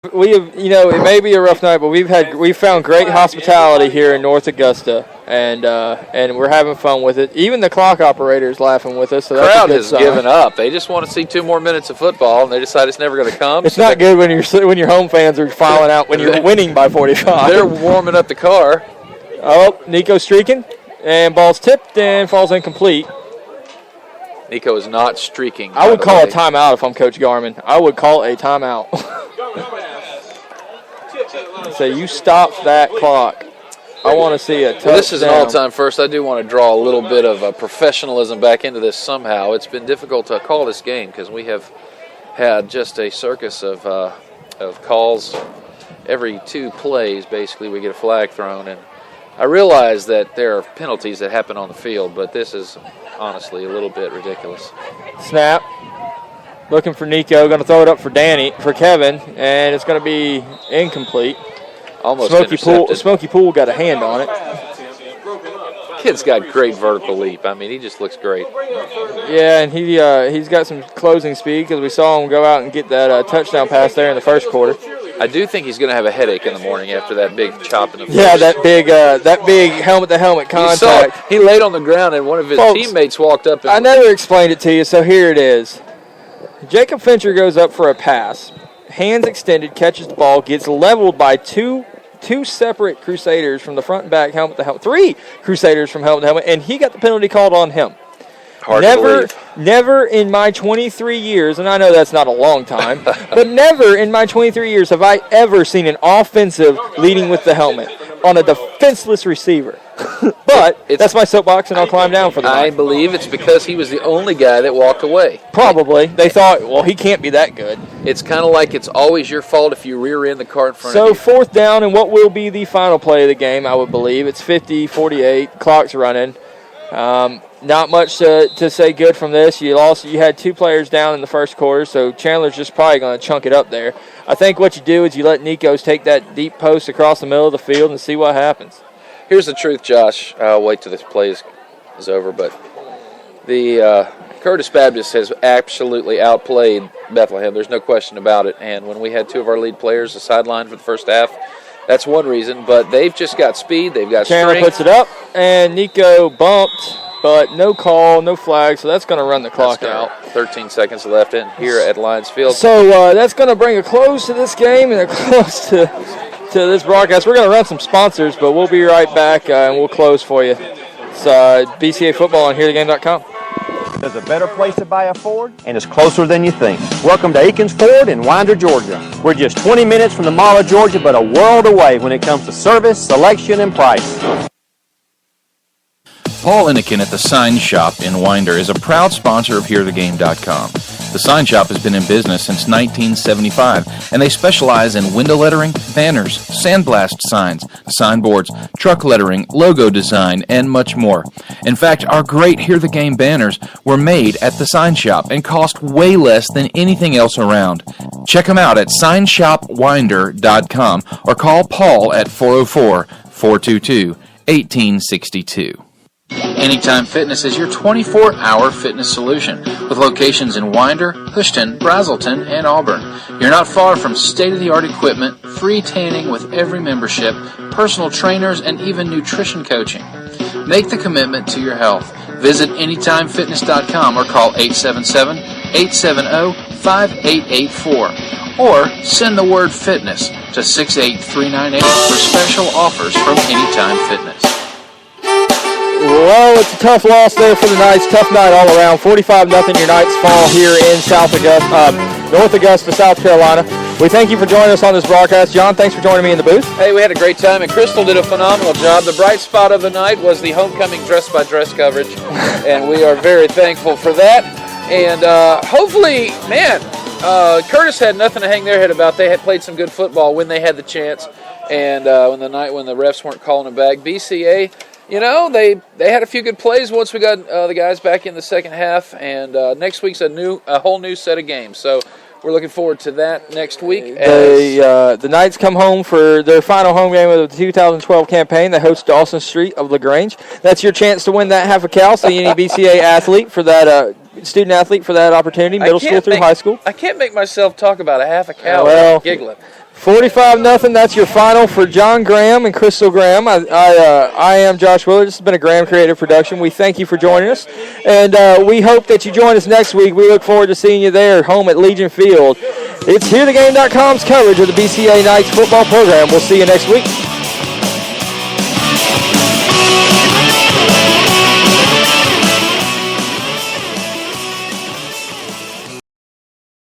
it may be a rough night, but we've found great hospitality here in North Augusta, and we're having fun with it. Even the clock operator is laughing with us. So the crowd has given up. They just want to see 2 more minutes of football, and they decide it's never going to come. It's not good when your home fans are filing out when you're winning by 45. They're warming up the car. Oh, Nico streaking, and ball's tipped and falls incomplete. Nico is not streaking. I would call a timeout if I'm Coach Garmin. I would call a timeout. So you stop that clock. I want to see a touchdown. Well, this is an all-time first. I do want to draw a little bit of professionalism back into this somehow. It's been difficult to call this game because we have had just a circus of calls. Every 2 plays, basically, we get a flag thrown. And I realize that there are penalties that happen on the field, but this is honestly a little bit ridiculous. Snap. Looking for Nico. Going to throw it up for Kevin, and it's going to be incomplete. Almost Smokey Poole got a hand on it. Kid's got great vertical leap. I mean, he just looks great. Yeah, and he's got some closing speed because we saw him go out and get that touchdown pass there in the first quarter. I do think he's going to have a headache in the morning after that big chop in the face. Yeah, that big helmet-to-helmet contact. He laid on the ground, and one of his teammates walked up. I never explained it to you, so here it is. Jacob Fincher goes up for a pass. Hands extended, catches the ball, gets leveled by two separate Crusaders from the front and back, helmet to helmet. 3 Crusaders from helmet to helmet, and he got the penalty called on him. Never in my 23 years, and I know that's not a long time, but never in my 23 years have I ever seen an offensive leading with the helmet on a defenseless receiver. But that's my soapbox, and I'll climb down for the night. I believe it's because he was the only guy that walked away. Probably. They thought, well, he can't be that good. It's kind of like it's always your fault if you rear end the car in front of you. So 4th down, and what will be the final play of the game, I would believe. It's 50-48. Clock's running. Not much to say good from this. You had 2 players down in the first quarter, so Chandler's just probably going to chunk it up there. I think what you do is you let Nikos take that deep post across the middle of the field and see what happens. Here's the truth, Josh. I'll wait till this play is over, but the Curtis Baptist has absolutely outplayed Bethlehem. There's no question about it. And when we had 2 of our lead players sidelined for the first half, that's one reason. But they've just got speed. They've got Chandler strength. Puts it up, and Nico bumped, but no call, no flag, so that's going to run the clock out. 13 seconds left in here at Lions Field. So that's going to bring a close to this game and a close to this broadcast. We're going to run some sponsors, but we'll be right back, and we'll close for you. It's BCA Football on HearTheGame.com. There's a better place to buy a Ford, and it's closer than you think. Welcome to Aikens Ford in Winder, Georgia. We're just 20 minutes from the Mall of Georgia, but a world away when it comes to service, selection, and price. Paul Inniken at the Sign Shop in Winder is a proud sponsor of HearTheGame.com. The Sign Shop has been in business since 1975, and they specialize in window lettering, banners, sandblast signs, signboards, truck lettering, logo design, and much more. In fact, our great Hear the Game banners were made at the Sign Shop and cost way less than anything else around. Check them out at signshopwinder.com or call Paul at 404-422-1862. Anytime Fitness is your 24-hour fitness solution with locations in Winder, Houston, Brazelton, and Auburn. You're not far from state-of-the-art equipment, free tanning with every membership, personal trainers, and even nutrition coaching. Make the commitment to your health. Visit AnytimeFitness.com or call 877-870-5884 or send the word FITNESS to 68398 for special offers from Anytime Fitness. Well, it's a tough loss there for the Knights. Tough night all around. 45-0 your Knights fall here in North Augusta, South Carolina. We thank you for joining us on this broadcast. John, thanks for joining me in the booth. Hey, we had a great time, and Crystal did a phenomenal job. The bright spot of the night was the homecoming dress-by-dress coverage, and we are very thankful for that. And hopefully, Curtis had nothing to hang their head about. They had played some good football when they had the chance, and when the refs weren't calling them back. BCA, they had a few good plays once we got the guys back in the second half, and next week's a whole new set of games. So we're looking forward to that next week. The Knights come home for their final home game of the 2012 campaign. They host Dawson Street of LaGrange. That's your chance to win that half a cow. So you need BCA athlete for that student athlete for that opportunity, middle school through high school. I can't make myself talk about a half a cow without giggling. 45-0. That's your final for John Graham and Crystal Graham. I am Josh Willard. This has been a Graham Creative production. We thank you for joining us, and we hope that you join us next week. We look forward to seeing you there, home at Legion Field. It's HearTheGame.com's coverage of the BCA Knights football program. We'll see you next week.